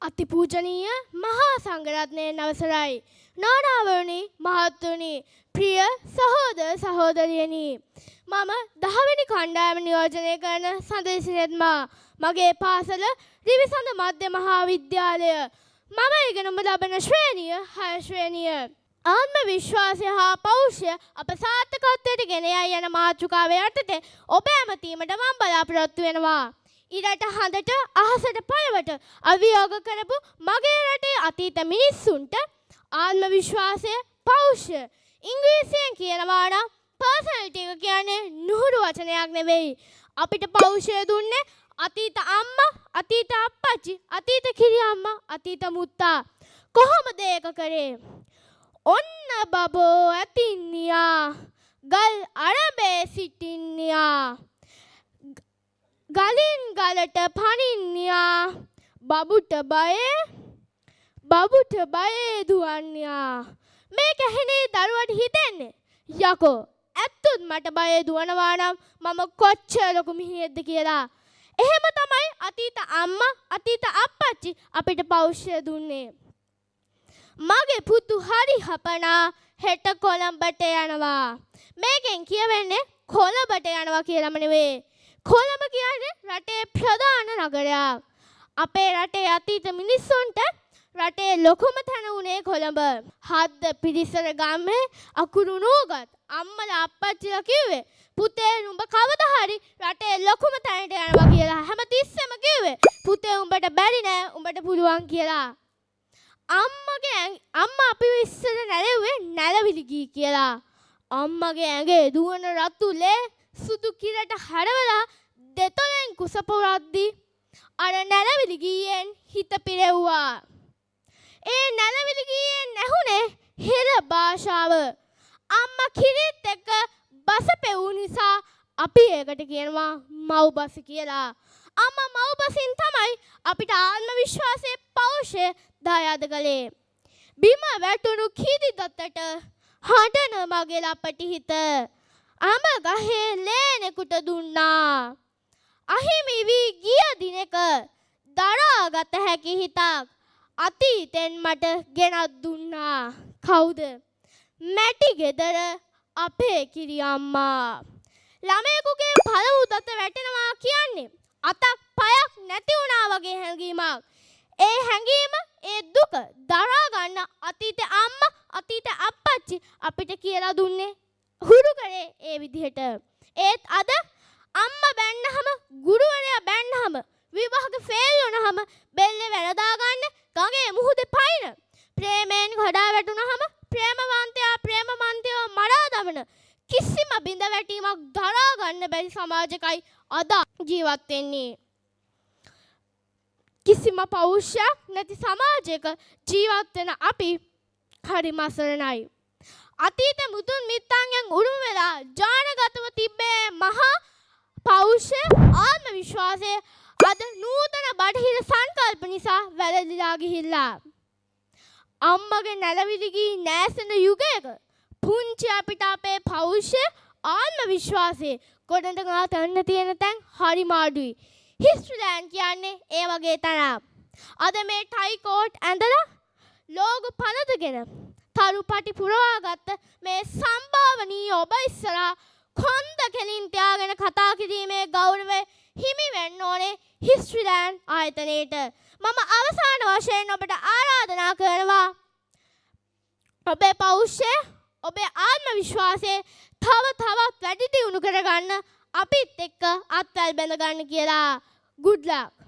අතිපූජනීය මහා සංඝරත්නයන් අවසරයි නානාවරණි මහත්තුනි ප්‍රිය සහෝදර සහෝදරියනි මම 10 වෙනි කණ්ඩායම නියෝජනය කරන සඳසිරත්මා මගේ පාසල රිවිසඳ මධ්‍ය මහා විද්‍යාලය මම ඉගෙනම ලබන ශ්‍රේණිය 6 ශ්‍රේණිය ආත්ම විශ්වාසය හා පෞරුෂය අප සාර්ථකත්වයට ගෙන යයි යන මාතෘකාව යටතේ ඔබ ඇමතීමට මම බලාපොරොත්තු වෙනවා ඉරට හඳට අහසට පළවට අවියෝග කරපු මගේ රටේ අතීත මිනිස්සුන්ට ආත්ම විශ්වාසය පෞරුෂය ඉංග්‍රීසියෙන් කියනවා නම් පර්සනැලිටි එක කියන්නේ නුහුරු වචනයක් නෙවෙයි අපිට පෞරුෂය දුන්නේ අතීත අම්මා අතීත අප්පච්චි අතීත කිරි අම්මා අතීත මුත්තා කොහොමද ඒක කරේ ඔන්න බබෝ ඇතින්නියා ගල් අරබේ සිටින්නියා ගලින් ගලට පනින්නියා බබුට බයේ දුවන්නියා මේක ඇහෙනේ දරුවට හිතෙන්නේ යකෝ ඇත්තොත් මට බයේ දුවනවා නම් මම කොච්චර ලොකු මිනිහෙක්ද කියලා එහෙම තමයි අතීත අම්මා අතීත අප්පච්චි අපිට පෞරුෂය දුන්නේ මගේ පුතු හරි හපනා හෙට කොළඹට යනවා මේකෙන් කියවෙන්නේ කොළඹට යනවා කියලාම නෙවෙයි කොළඹ කියන්නේ රටේ ප්‍රධාන නගරයක්. අපේ රටේ අතීත මිනිස්සුන්ට රටේ ලොකුම තැන උනේ කොළඹ. හද්ද පිරිසර ගම්මේ අකුරු නූගත් අම්මලා අප්පච්චිලා කිව්වේ පුතේ නුඹ කවදා හරි රටේ ලොකුම තැනට යනවා කියලා. හැමතිස්සෙම කිව්වේ පුතේ උඹට බැරි නෑ උඹට පුළුවන් කියලා. අම්මා අපිව ඉස්සර නැරෙව්වේ නැලවිලි ගී කියලා. අම්මගේ ඇඟේ දුවන රතු ලේ සුදු කිරට හරවලා දෙතොලෙන් කුස පොරද්දි අර නැලවිලි ගීයෙන් හිත පිරෙව්වා. ඒ නැලවිලි ගීයෙන් ඇහුනේ හිර භාෂාව. අම්මා කිරිත් එක්ක බස පෙවූ නිසා අපි ඒකට කියනවා මව් බස කියලා. අම්මා මව් බසින් තමයි අපිට ආත්ම විශ්වාසයේ පෞරුෂය දායාද කළේ. බිම වැටුණු කීදි දත්තට හඬන මගේ ලපටි හිත අම ගහේ ලේනෙකුට දුන්නා අහිමි වී ගිය දිනක දරාගත හැකි හිතක් අතීතෙන් මට ගෙනත් දුන්නා කවුද මැටි ගෙදර අපේ කිරි අම්මා ළමයෙකුගේ පළමු දත වැටෙනවා කියන්නේ අතක් පයක් නැති වුණා වගේ හැඟීමක් ඒ හැඟීම ඒ දුක දරා ගන්න අතීත අම්මා අතීත අප්පච්චි අපිට කියලා දුන්නේ හුරු කරේ ඒ විදිහට ඒත් අද අම්මා බැන්නහම ගුරුවරයා බැන්නහම විභාග ෆේල් වුණහම බෙල්ලේ වැරදා ගන්න ගඟේ මුහුදේ පයින් ප්‍රේමයෙන් කඩා වැටුණහම ප්‍රේමවන්තයෝ මරා දමන කිසිම බිඳ වැටීමක් දරා ගන්න බැරි සමාජයකයි අද ජීවත් වෙන්නේ කිසිම පෞරුෂයක් නැති සමාජයක ජීවත් වෙන අපි හරිම අසරණයි අතීත මුතුන් මිත්තන්ගෙන් උරුම වෙලා ජානගතව තිබ්බේ මහා පෞරුෂය ආත්ම විශ්වාසය අද නූතන බටහිර සංකල්ප නිසා වැළලීලා ගිහිල්ලා අම්මගේ නැලවිලි ගී නැසෙන යුගයක පුංචි අපිට අපේ පෞරුෂය ආත්ම විශ්වාසය ගොඩනගා ගන්න තියෙන තැන් හරිම අඩුයි හිස්ට්‍රීලෑන්ඩ් කියන්නේ ඒ වගේ තැනක් අද මේ ටයි කෝට් ඇඳලා ලෝග පළදගෙන තරු පටි පුරවාගත්ත මේ සම්භාවනීය ඔබ ඉස්සරහා කොන්ද කෙලින් තියාගෙන කතා කිරීමේ ගෞරවය හිමි වෙන්න ඕනේ හිස්ට්‍රීලෑන්ඩ් ආයතනයේට මම අවසාන වශයෙන් ඔබට ආරාධනා කරනවා ඔබේ පෞරුෂය ඔබේ ආත්ම විශ්වාසය තවත් වැඩි දියුණු කරගන්න අපිත් එක්ක අත්වැල් බැඳ ගන්න කියලා good luck